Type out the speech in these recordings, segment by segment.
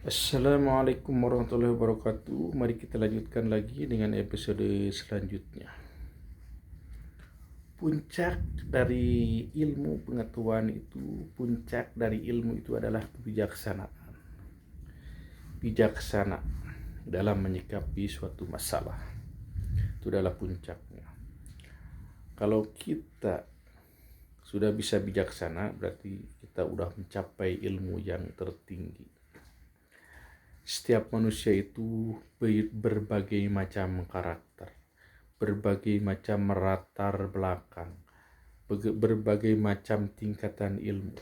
Assalamualaikum warahmatullahi wabarakatuh. Mari kita lanjutkan lagi dengan episode selanjutnya. Puncak dari ilmu pengetahuan itu, puncak dari ilmu itu adalah kebijaksanaan. Bijaksana dalam menyikapi suatu masalah. Itu adalah puncaknya. Kalau kita sudah bisa bijaksana, berarti kita sudah mencapai ilmu yang tertinggi. Setiap manusia itu berbagai macam karakter, berbagai macam latar belakang, berbagai macam tingkatan ilmu.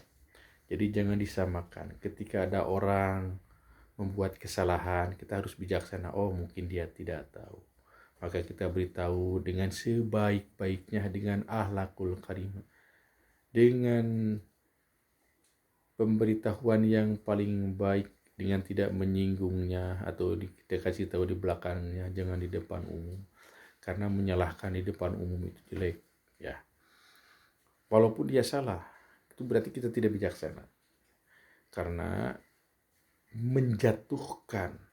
Jadi jangan disamakan. Ketika ada orang membuat kesalahan, kita harus bijaksana. Oh, mungkin dia tidak tahu. Maka kita beritahu dengan sebaik-baiknya, dengan akhlakul karimah, dengan pemberitahuan yang paling baik, dengan tidak menyinggungnya atau kita kasih tahu di belakangnya, jangan di depan umum. Karena menyalahkan di depan umum itu jelek, ya. Walaupun dia salah, itu berarti kita tidak bijaksana. Karena menjatuhkan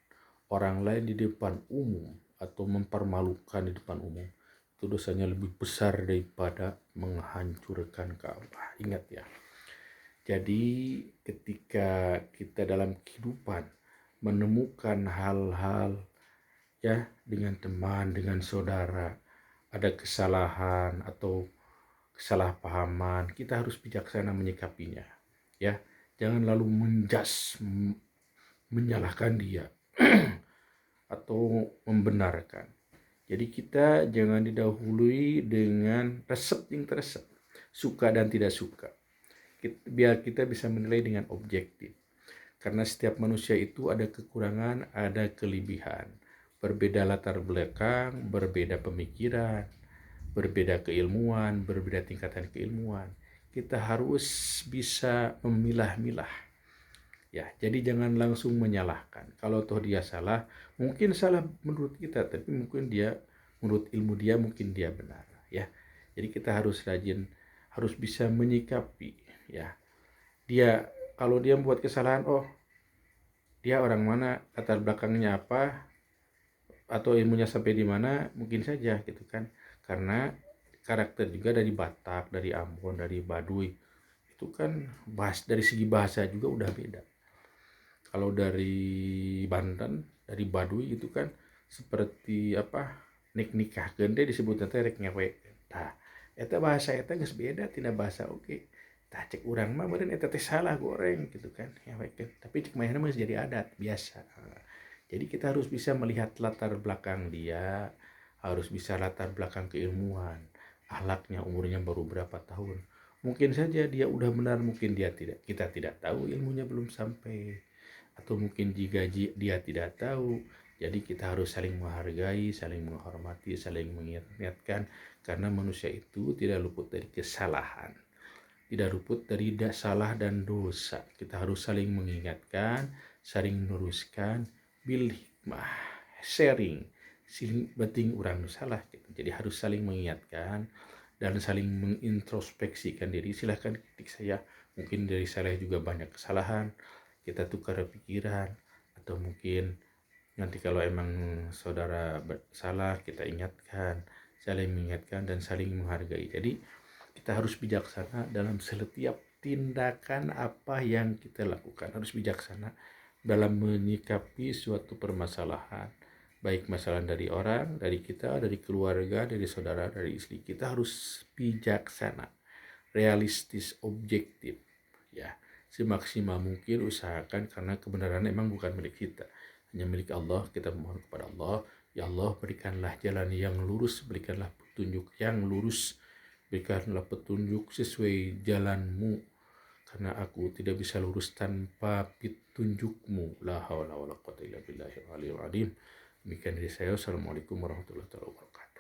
orang lain di depan umum atau mempermalukan di depan umum, itu dosanya lebih besar daripada menghancurkan Ka'bah. Ingat ya. Jadi ketika kita dalam kehidupan menemukan hal-hal ya dengan teman, dengan saudara, ada kesalahan atau kesalahpahaman, kita harus bijaksana menyikapinya. Ya, jangan lalu menyalahkan dia atau membenarkan. Jadi kita jangan didahului dengan resep yang teresep, suka dan tidak suka. Biar kita bisa menilai dengan objektif. Karena setiap manusia itu ada kekurangan, ada kelebihan. Berbeda latar belakang, berbeda pemikiran, berbeda keilmuan, berbeda tingkatan keilmuan. Kita harus bisa memilah-milah. Ya, jadi jangan langsung menyalahkan. Kalau toh dia salah, mungkin salah menurut kita, tapi mungkin dia menurut ilmu dia mungkin dia benar, ya. Jadi kita harus rajin, harus bisa menyikapi, ya. Dia kalau dia membuat kesalahan, oh, dia orang mana, latar belakangnya apa, atau ilmunya sampai di mana, mungkin saja gitu kan. Karena karakter juga dari Batak, dari Ambon, dari Baduy, itu kan dari segi bahasa juga udah beda. Kalau dari Banten, dari Baduy itu kan seperti apa, nikah gede disebutnya teh rek ngewe. Nah, eta bahasa eta geus beda tina bahasa oke. Tah cek urang mah meureun eta teh salah goreng gitu kan. Ngewe kan. Tapi cek mainnya mah jadi adat biasa. Jadi kita harus bisa melihat latar belakang dia, harus bisa latar belakang keilmuan, akhlaknya, umurnya baru berapa tahun. Mungkin saja dia udah benar, mungkin dia tidak. Kita tidak tahu, ilmunya belum sampai. Atau mungkin jika dia tidak tahu, jadi kita harus saling menghargai, saling menghormati, saling mengingatkan. Karena manusia itu tidak luput dari kesalahan, tidak luput dari salah dan dosa. Kita harus saling mengingatkan, saling meluruskan, bil hikmah, sharing, siling penting orang salah gitu. Jadi harus saling mengingatkan dan saling mengintrospeksikan diri. Silahkan kritik saya, mungkin dari saya juga banyak kesalahan, kita tukar pikiran, atau mungkin nanti kalau emang saudara salah kita ingatkan, saling mengingatkan dan saling menghargai. Jadi kita harus bijaksana dalam setiap tindakan apa yang kita lakukan. Harus bijaksana dalam menyikapi suatu permasalahan, baik masalah dari orang, dari kita, dari keluarga, dari saudara, dari istri. Kita harus bijaksana, realistis, objektif, ya. Semaksimal mungkin usahakan, karena kebenaran emang bukan milik kita, hanya milik Allah. Kita mohon kepada Allah, ya Allah, berikanlah jalan yang lurus, berikanlah petunjuk yang lurus, berikanlah petunjuk sesuai jalanmu, karena aku tidak bisa lurus tanpa petunjukmu. La haula wala quwwata illa billahil aliyil azim. Demikian dari saya. Assalamualaikum warahmatullahi wabarakatuh.